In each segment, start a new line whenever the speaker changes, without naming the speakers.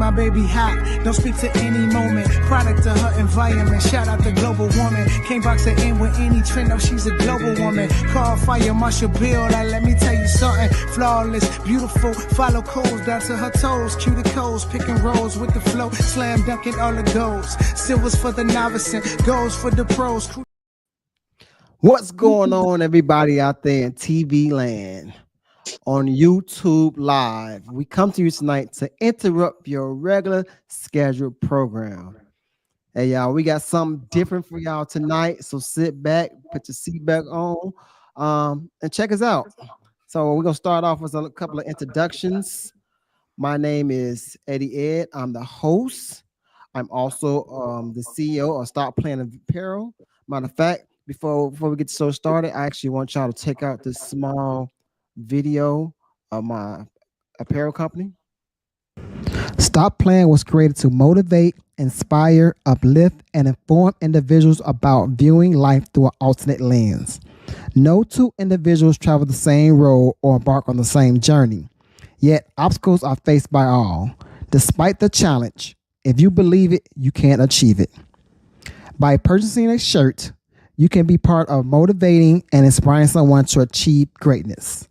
my baby hot. Don't speak to any moment. Product of her environment. Shout out the global woman. Can't box her in with any trend. Oh, she's a global woman. Call Fire Marshal Bill. Like, let me tell you something. Flawless, beautiful. Follow codes down to her toes. Cuticles, picking rolls with the flow. Slam dunking all the goals. Silvers for the novice and golds for the pros.
What's going on, everybody out there in TV land? On YouTube Live, we come to you tonight to interrupt your regular scheduled program. Hey, y'all, we got something different for y'all tonight, so sit back, put your seat back on, and check us out. So we're going to start off with a couple of introductions. My name is Eddie Ed. I'm the host. I'm also the CEO of Stop Playing Apparel. Matter of fact, before we get the show started, I actually want y'all to check out this small video of my apparel company. Stop Playing was created to motivate, inspire, uplift, and inform individuals about viewing life through an alternate lens. No two individuals travel the same road or embark on the same journey, yet obstacles are faced by all. Despite the challenge, if you believe it, you can achieve it. By purchasing a shirt, you can be part of motivating and inspiring someone to achieve greatness.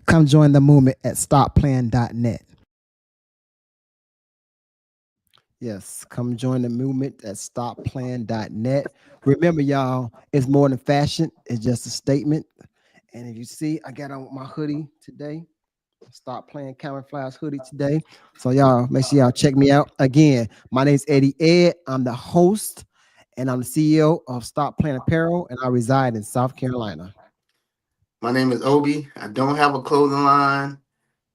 Come join the movement at stopplaying.net. Yes, come join the movement at stopplaying.net. Remember, y'all, it's more than fashion. It's just a statement. And if you see, I got on my hoodie today. Stop Playing camouflage hoodie today. So y'all, make sure y'all check me out. Again, my name is Eddie Ed. I'm the host, and I'm the CEO of Stop Playing Apparel, and I reside in South Carolina.
My name is Obi. I don't have a clothing line,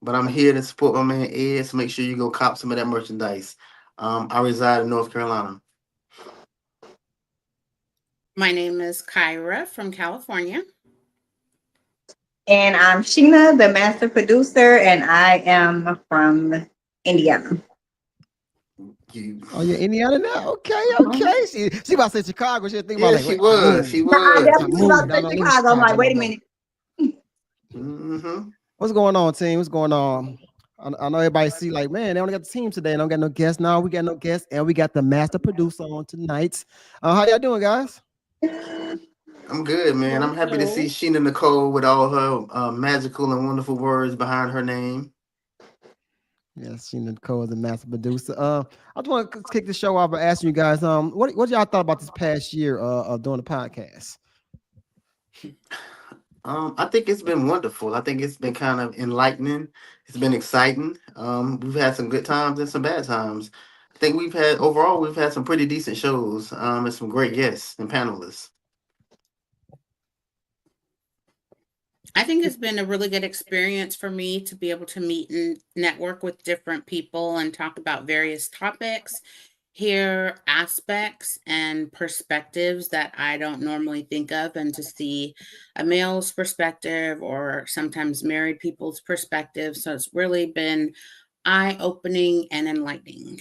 but I'm here to support my man Ed. So make sure you go cop some of that merchandise. I reside in North Carolina.
My name is Kyra from California.
And I'm Sheena, the master producer, and I am from Indiana.
Oh, you're Indiana now? Okay. She about to say Chicago. She think about
she was.
I definitely about to say Chicago. I'm like, wait a minute.
What's going on, team? What's going on? I know everybody see like, man, they only got the team today. They don't got no guests. Now we got no guests, and we got the master producer on tonight. How y'all doing, guys?
I'm good, man. I'm happy to see Sheena Nicole with all her magical and wonderful words behind her name.
Yes, Sheena Nicole is the master producer. I just want to kick the show off by asking you guys, what y'all thought about this past year of doing the podcast?
I think it's been wonderful. I think it's been kind of enlightening. It's been exciting. We've had some good times and some bad times. I think we've had some pretty decent shows and some great guests and panelists.
I think it's been a really good experience for me to be able to meet and network with different people and talk about various topics, hear aspects and perspectives that I don't normally think of, and to see a male's perspective or sometimes married people's perspective. So it's really been eye-opening and enlightening.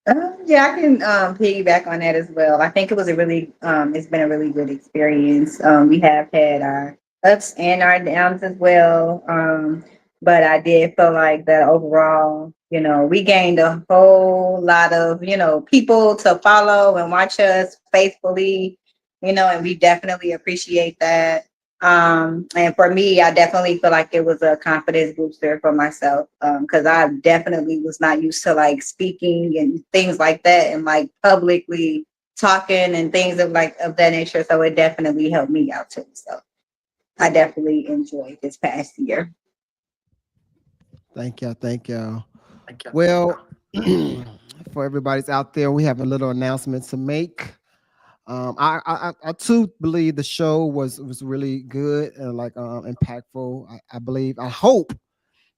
Yeah, I can piggyback on that as well. I think it was it's been a really good experience. We have had our ups and our downs as well. But I did feel like that overall, we gained a whole lot of, people to follow and watch us faithfully, and we definitely appreciate that. And for me, I definitely feel like it was a confidence booster for myself, because I definitely was not used to like speaking and things like that and like publicly talking and things of that nature. So it definitely helped me out too. So I definitely enjoyed this past year.
Thank y'all. Well, for everybody's out there, we have a little announcement to make. I too believe the show was really good and impactful. I hope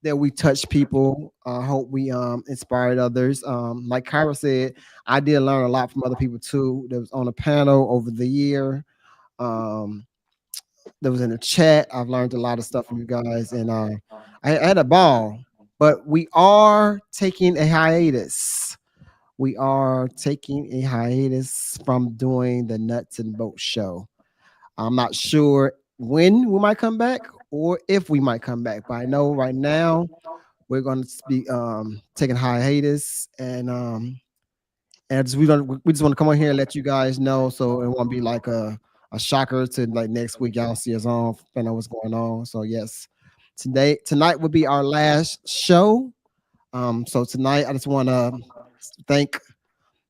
that we touched people. I hope we inspired others. Like Kyra said, I did learn a lot from other people too. That was on a panel over the year. That was in the chat. I've learned a lot of stuff from you guys, and I had a ball. But we are taking a hiatus. We are taking a hiatus from doing the Nutz and Boltz show. I'm not sure when we might come back or if we might come back, but I know right now We're going to be taking hiatus, and we just want to come on here and let you guys know, so it won't be like a shocker to like next week y'all see us on, find out what's going on. So yes, tonight will be our last show. So tonight I just want to thank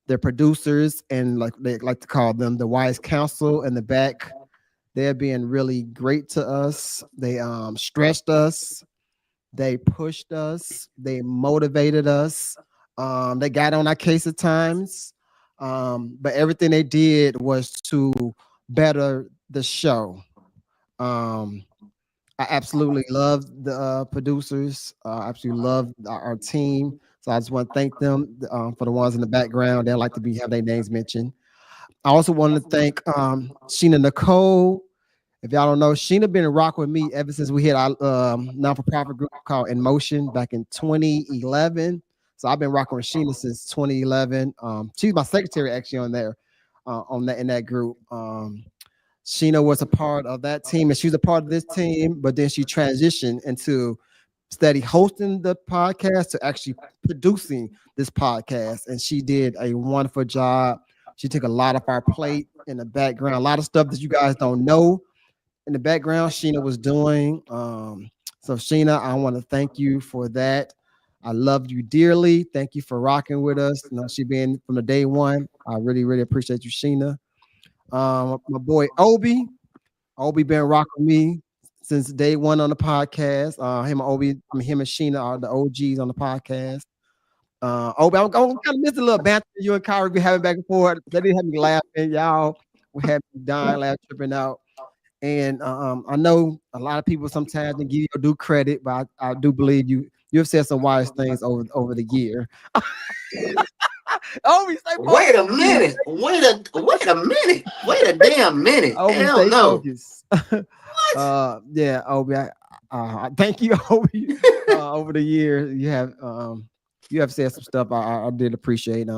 their producers, and like they like to call them, the wise counsel in the back. They're being really great to us. They stretched us, they pushed us, they motivated us. They got on our case at times, but everything they did was to better the show. Um, I absolutely love the producers. I absolutely love our team. So I just want to thank them for the ones in the background. They like to be have their names mentioned. I also want to thank Sheena Nicole. If y'all don't know, Sheena been rocking with me ever since we had our non-for-profit group called In Motion back in 2011. So I've been rocking with Sheena since 2011. She's my secretary actually on there, in that group. Sheena was a part of that team, and she's a part of this team, but then she transitioned into steady hosting the podcast to actually producing this podcast, and she did a wonderful job. She took a lot of our plate in the background, a lot of stuff that you guys don't know in the background Sheena was doing. So Sheena, I want to thank you for that. I love you dearly. Thank you for rocking with us. You know, she been from the day one. I really, really appreciate you, Sheena. My boy Obi been rocking me since day one on the podcast. Him and Sheena are the OGs on the podcast. Obi, I'm kind of miss a little banter you and Kyrie be having back and forth. That didn't have me laughing. Y'all we had me dying, laughing, tripping out. And I know a lot of people sometimes they give you due credit, but I do believe you've said some wise things over the year. Obi, stay focused.
Wait a minute. Wait a minute. Wait a damn minute.
Obi,
Hell
stay
no.
focused. Yeah, Obi. Thank you, Obi. Over the years, you have said some stuff I did appreciate.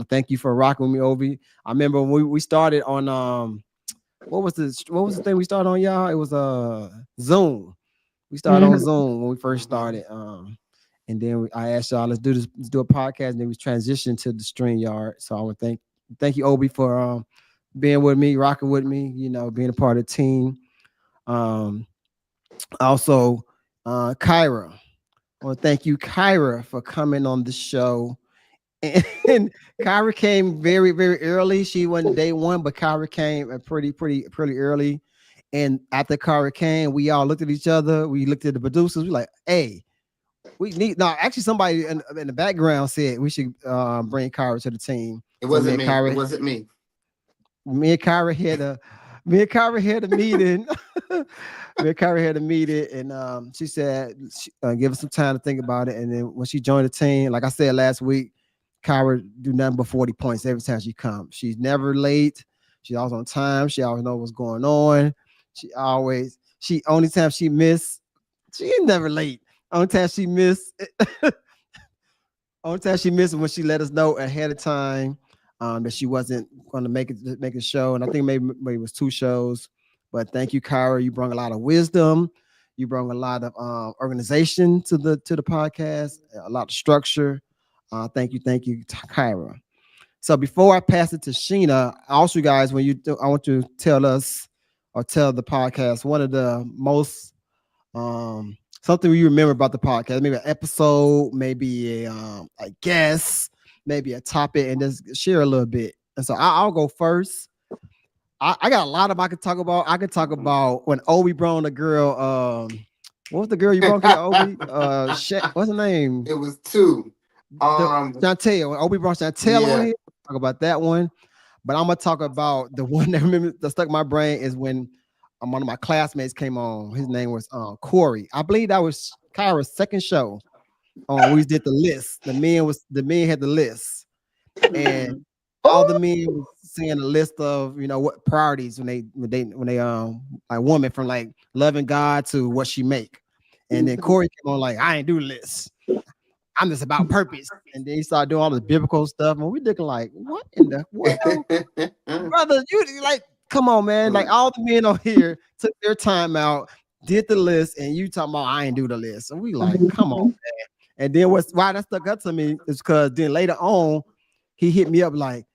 Thank you for rocking with me, Obi. I remember when we started on what was the thing we started on, y'all? It was Zoom. We started on Zoom when we first started. And then I asked y'all, let's do a podcast, and then we transitioned to the StreamYard. So I would thank you, Obi, for being with me, rocking with me, being a part of the team. Also, Kyra. I want to thank you, Kyra, for coming on the show. And Kyra came very, very early. She wasn't day one, but Kyra came pretty early. And after Kyra came, we all looked at each other. We looked at the producers. We like, hey, we need. No, actually, somebody in the background said we should bring Kyra to the team.
It wasn't me. It wasn't me.
Me and Kyra had a meeting. Me and Kyra had a meeting, and she said, give us some time to think about it. And then when she joined the team, like I said last week, Kyra do nothing but 40 points every time she comes. She's never late. She's always on time. She always knows what's going on. Only time she miss, she ain't never late. Only time she miss when she let us know ahead of time that she wasn't going to make a show. And I think maybe it was 2 shows. But thank you, Kyra. You brought a lot of wisdom. You brought a lot of organization to the podcast, a lot of structure. Thank you, Kyra. So before I pass it to Sheena, also, guys, I want to tell us or tell the podcast one of the most something you remember about the podcast, maybe an episode, maybe a guest, maybe a topic, and just share a little bit. And so I'll go first. I got a lot of I could talk about. I could talk about when Obi brought a girl. What was the girl you brought here, Obi? What's her name?
It was 2.
Chantel. When Obi brought Chantel on here, talk about that one. But I'm gonna talk about the one that stuck in my brain is when one of my classmates came on. His name was Corey. I believe that was Kyra's second show. We did the list. The men had the list, and all the men was seeing a list of what priorities when they like woman, from like loving God to what she make. And then Corey came on like, I ain't do the list. I'm just about purpose. And then he started doing all this biblical stuff. And we looking like, what in the world? Brother, you like, come on, man. Like all the men on here took their time out, did the list, and you talking about I ain't do the list. And we like, come on, man. And then why that stuck out to me is because then later on, he hit me up like,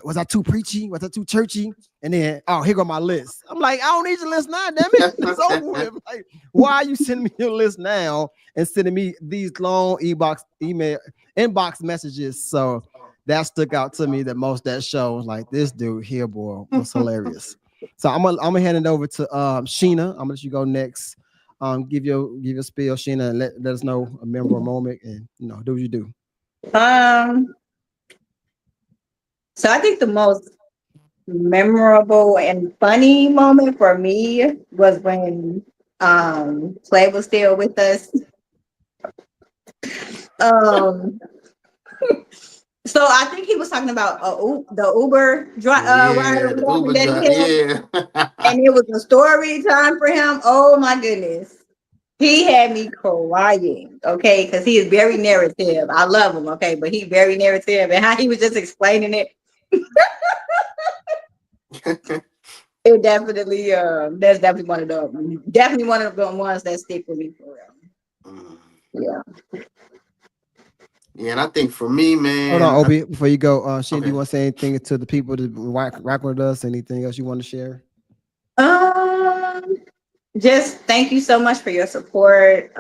was I too preachy? Was I too churchy? And then, oh, here go my list. I'm like, I don't need your list now, damn it. It's over with. Like, why are you sending me your list now and sending me these long inbox messages? So that stuck out to me the most. That show was like, this dude here, boy, was hilarious. So I'm gonna hand it over to Sheena. I'm gonna let you go next. Give your spiel, Sheena, and let us know a memorable moment, and do what you do.
So I think the most memorable and funny moment for me was when Clay was still with us. Um so I think he was talking about the Uber rider
Yeah,
or
the
whatever
Uber
that
driver.
he had,
Yeah.
and it was a story time for him. Oh my goodness. He had me crying, okay, because he is very narrative. I love him, okay, but he's very narrative, and how he was just explaining it. It definitely, that's definitely one of the ones that stick with me for real.
Mm.
Yeah.
Yeah, and I think for me,
Hold on,
man.
Obi, before you go, Shane, do you
Okay.
want to say anything to the people that rock with us? Anything else you want to share?
Um, just thank you so much for your support.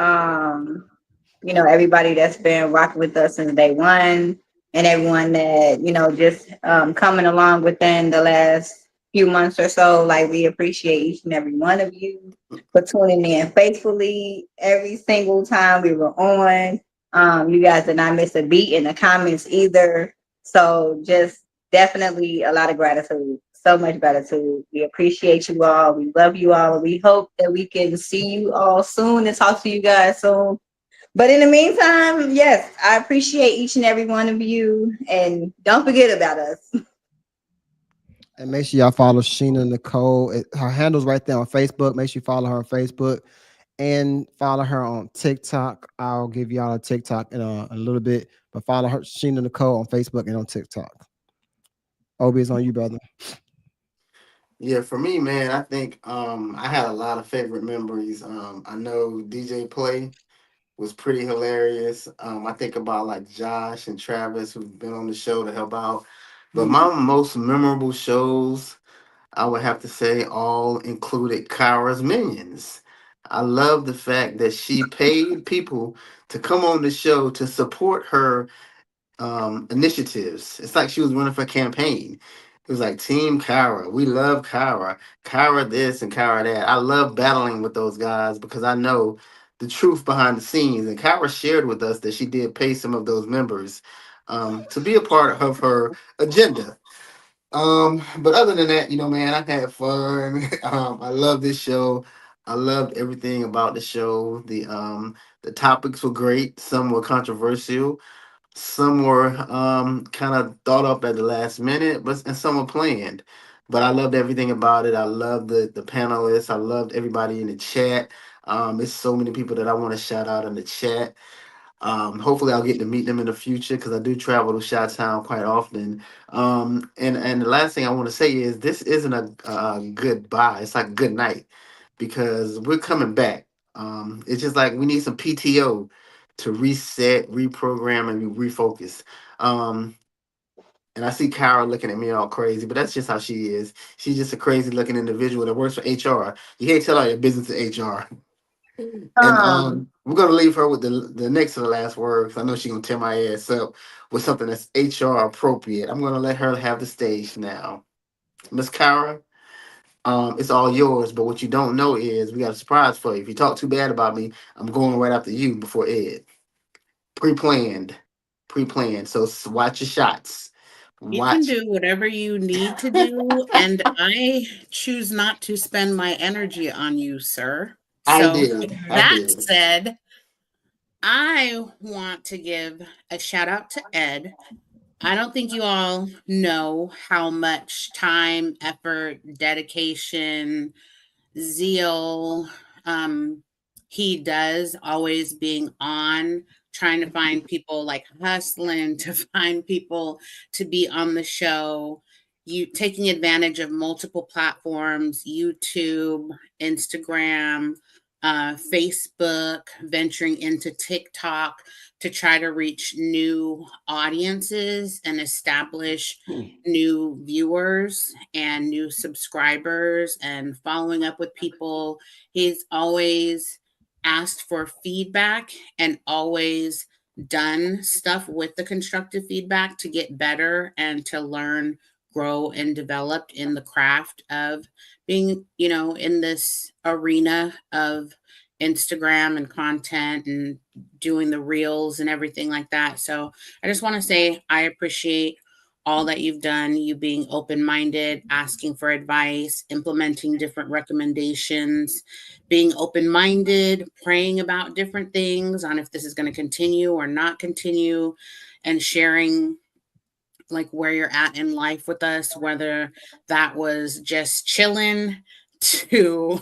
Everybody that's been rocking with us since day one, and everyone that, just coming along within the last few months or so. Like, we appreciate each and every one of you for tuning in faithfully every single time we were on. You guys did not miss a beat in the comments either. So just definitely a lot of gratitude. So much gratitude. We appreciate you all. We love you all. We hope that we can see you all soon and talk to you guys soon. But in the meantime, yes, I appreciate each and every one of you. And don't forget about us.
And make sure y'all follow Sheena Nicole. Her handle's right there on Facebook. Make sure you follow her on Facebook and follow her on TikTok. I'll give y'all a TikTok in a little bit, but follow her, Sheena Nicole, on Facebook and on TikTok. Obi, it's on you, brother.
Yeah, for me, man, I think I had a lot of favorite memories. I know DJ Play was pretty hilarious. I think about like Josh and Travis who've been on the show to help out. But my most memorable shows, I would have to say, all included Kyra's Minions. I love the fact that she paid people to come on the show to support her initiatives. It's like she was running for campaign. It was like Team Kyra. We love Kyra. Kyra this and Kyra that. I love battling with those guys because I know the truth behind the scenes. And Kyra shared with us that she did pay some of those members to be a part of her agenda. But other than that, man, I've had fun. I love this show. I loved everything about the show. The topics were great. Some were controversial. Some were kind of thought up at the last minute, and some were planned. But I loved everything about it. I loved the panelists. I loved everybody in the chat. It's so many people that I want to shout out in the chat. Hopefully, I'll get to meet them in the future because I do travel to Chi-Town quite often. And the last thing I want to say is this isn't a goodbye. It's like good night because we're coming back. It's just like we need some PTO to reset, reprogram, and refocus. Um, and I see Kyra looking at me all crazy, but that's just how she is. She's just a crazy looking individual that works for HR. You can't tell all your business to HR. And
Um,
we're gonna leave her with the next to the last words. I know she's gonna tear my ass up with something that's HR appropriate. I'm gonna let her have the stage now. Miss Kyra, it's all yours, but what you don't know is we got a surprise for you. If you talk too bad about me, I'm going right after you before Ed. Pre-planned. Pre-planned. So watch your shots.
You can
Watch.
do whatever you need to do, and I choose not to spend my energy on you, sir.
I
So,
did.
with
I
that
did.
said, I want to give a shout out to Ed. I don't think you all know how much time, effort, dedication, zeal he does, always being on, trying to find people, like hustling to find people to be on the show, you taking advantage of multiple platforms, YouTube, Instagram, Facebook, venturing into TikTok to try to reach new audiences and establish new viewers and new subscribers and following up with people. He's always asked for feedback and always done stuff with the constructive feedback to get better and to learn, grow, and develop in the craft of being, in this arena of Instagram and content and doing the reels and everything like that. So I just want to say I appreciate all that you've done, you being open-minded, asking for advice, implementing different recommendations, being open-minded, praying about different things on if this is going to continue or not continue, and sharing like where you're at in life with us, whether that was just chilling to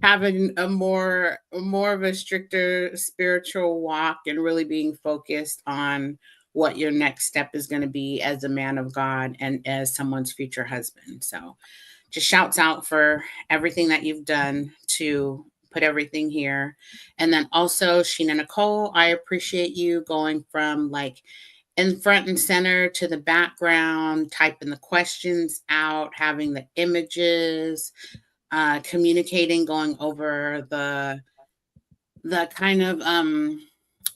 having a more of a stricter spiritual walk and really being focused on what your next step is going to be as a man of God and as someone's future husband. So just shouts out for everything that you've done to put everything here. And then also Sheena Nicole, I appreciate you going from like in front and center to the background, typing the questions out, having the images, communicating, going over the kind of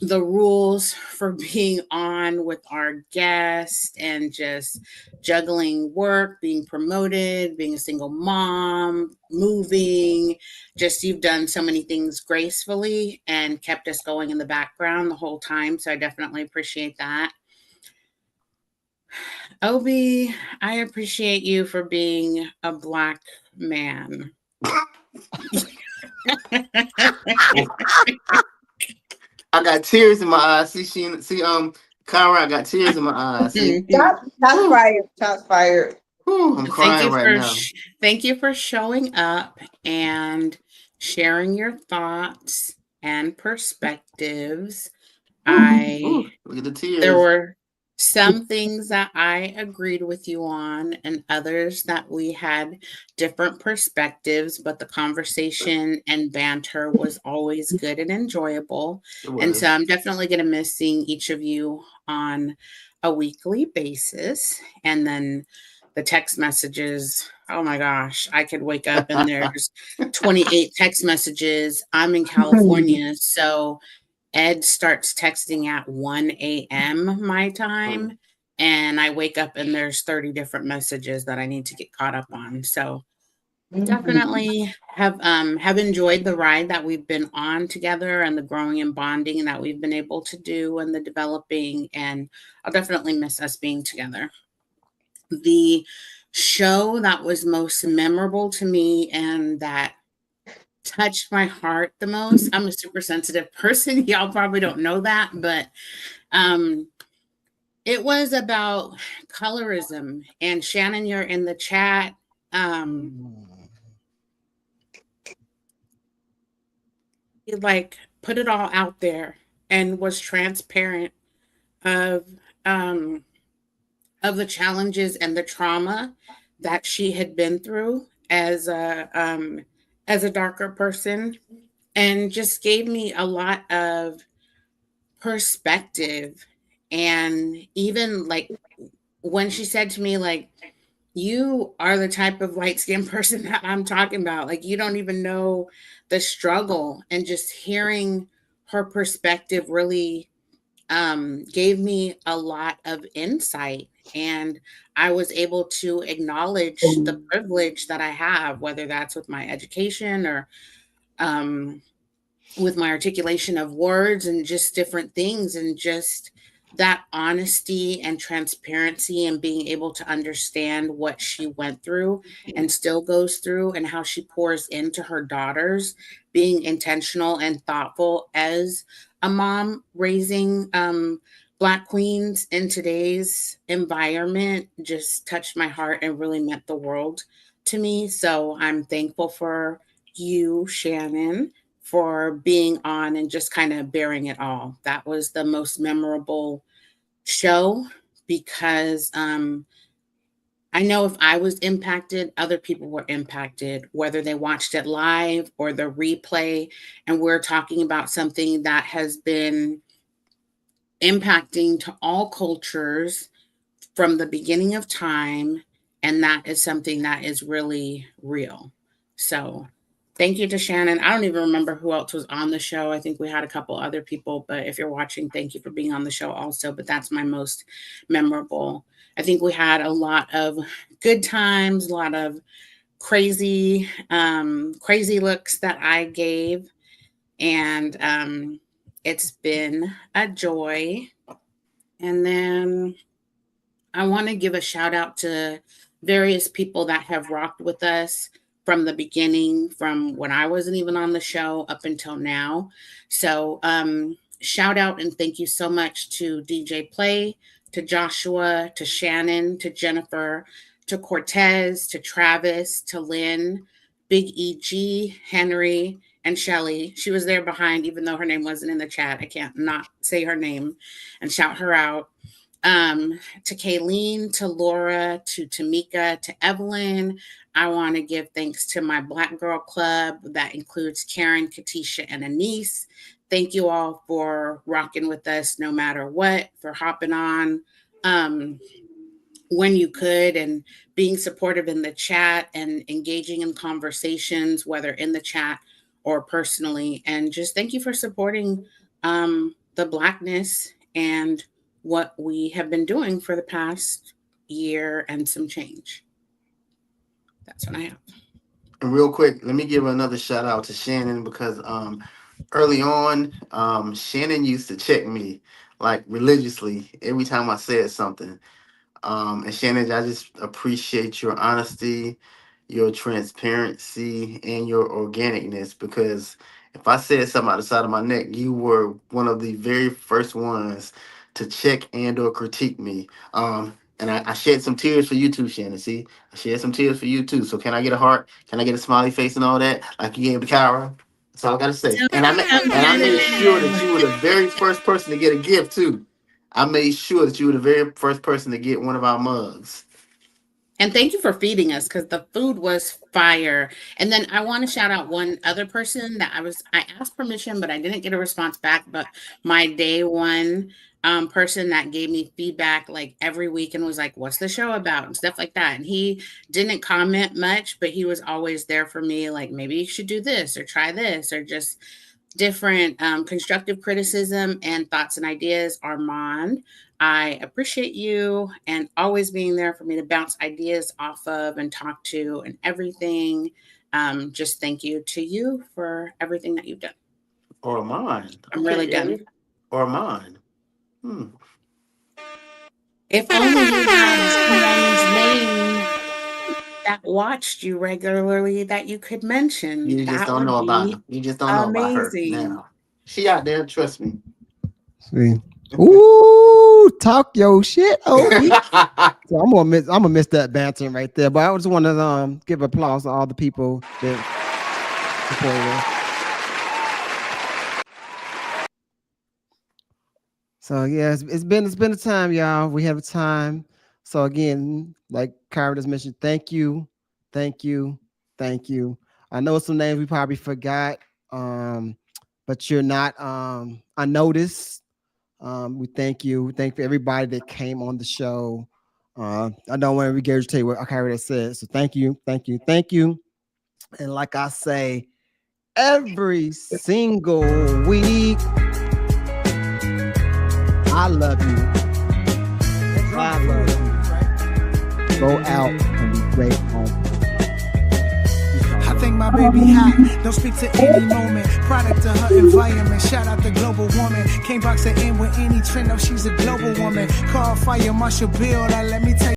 the rules for being on with our guest and just juggling work, being promoted, being a single mom, moving. Just you've done so many things gracefully and kept us going in the background the whole time. So I definitely appreciate that. Obi, I appreciate you for being a Black man.
I got tears in my eyes. Conrad, I got tears in my eyes.
Shots fired. Shots fired.
I'm crying right now.
Thank you for showing up and sharing your thoughts and perspectives.
Look at the tears.
There were some things that I agreed with you on and others that we had different perspectives, but the conversation and banter was always good and enjoyable. And so I'm definitely going to miss seeing each of you on a weekly basis. And then the text messages, oh my gosh, I could wake up and there's 28 text messages. I'm in California, so Ed starts texting at 1 a.m. my time, and I wake up and there's 30 different messages that I need to get caught up on. So definitely have enjoyed the ride that we've been on together and the growing and bonding that we've been able to do and the developing, and I'll definitely miss us being together. The show that was most memorable to me and that touched my heart the most. I'm a super sensitive person. Y'all probably don't know that, but it was about colorism. And Shannon, you're in the chat. He like put it all out there and was transparent of the challenges and the trauma that she had been through as a darker person, and just gave me a lot of perspective. And even like when she said to me, like, you are the type of light-skinned person that I'm talking about. Like, you don't even know the struggle. And just hearing her perspective really gave me a lot of insight. And I was able to acknowledge the privilege that I have, whether that's with my education or with my articulation of words and just different things, and just that honesty and transparency and being able to understand what she went through and still goes through and how she pours into her daughters, being intentional and thoughtful as a mom raising Black queens in today's environment just touched my heart and really meant the world to me. So I'm thankful for you, Shannon, for being on and just kind of bearing it all. That was the most memorable show because I know if I was impacted, other people were impacted, whether they watched it live or the replay. And we're talking about something that has been impacting to all cultures from the beginning of time. And that is something that is really real. So thank you to Shannon. I don't even remember who else was on the show. I think we had a couple other people, but if you're watching, thank you for being on the show also. But that's my most memorable. I think we had a lot of good times, a lot of crazy looks that I gave. And it's been a joy. And then I want to give a shout out to various people that have rocked with us from the beginning, from when I wasn't even on the show up until now. So shout out and thank you so much to DJ Play, to Joshua, to Shannon, to Jennifer, to Cortez, to Travis, to Lynn, Big EG, Henry, and Shelly. She was there behind, even though her name wasn't in the chat. I can't not say her name and shout her out. To Kayleen, to Laura, to Tamika, to Evelyn. I want to give thanks to my Black Girl Club that includes Karen, Katisha, and Anise. Thank you all for rocking with us no matter what, for hopping on when you could and being supportive in the chat and engaging in conversations, whether in the chat or personally. And just thank you for supporting the Blackness and what we have been doing for the past year and some change. That's what I have.
And real quick, let me give another shout out to Shannon because early on, Shannon used to check me like religiously every time I said something. And Shannon, I just appreciate your honesty, your transparency, and your organicness, because if I said something out the side of my neck, you were one of the very first ones to check and or critique me. And I shed some tears for you too, Shannon. See, I shed some tears for you too. So can I get a heart? Can I get a smiley face and all that, like you gave to Kyra? That's all I gotta say. And I made sure that you were the very first person to get a gift too. I made sure that you were the very first person to get one of our mugs.
And thank you for feeding us, because the food was fire. And then I want to shout out one other person that I asked permission, but I didn't get a response back. But my day one person that gave me feedback like every week and was like, what's the show about? And stuff like that. And he didn't comment much, but he was always there for me. Like, maybe you should do this or try this, or just different constructive criticism and thoughts and ideas. Armand, I appreciate you and always being there for me to bounce ideas off of and talk to and everything. Just thank you to you for everything that you've done.
Armand.
I'm really done.
Armand.
If only you had someone's name that watched you regularly that you could mention.
You just don't know about her. You just don't know about her now. She out there, trust me.
See. Ooh, talk your shit. So I'm gonna miss that banter right there. But I just want to give applause to all the people that supported us. So yeah, it's been a time, y'all. We have a time. So again, like Kyra just mentioned, thank you. I know some names we probably forgot, but you're not unnoticed. We thank you. We thank for everybody that came on the show. I don't want to regurgitate what Kyra said. So thank you. And like I say, every single week, I love you. I love you. Go out and be great home.
I think my baby hot, don't speak to any moment. Product of her environment, shout out the global woman. Can't box her in with any trend, no, she's a global woman. Call Fire Marshal Bill, let me tell you.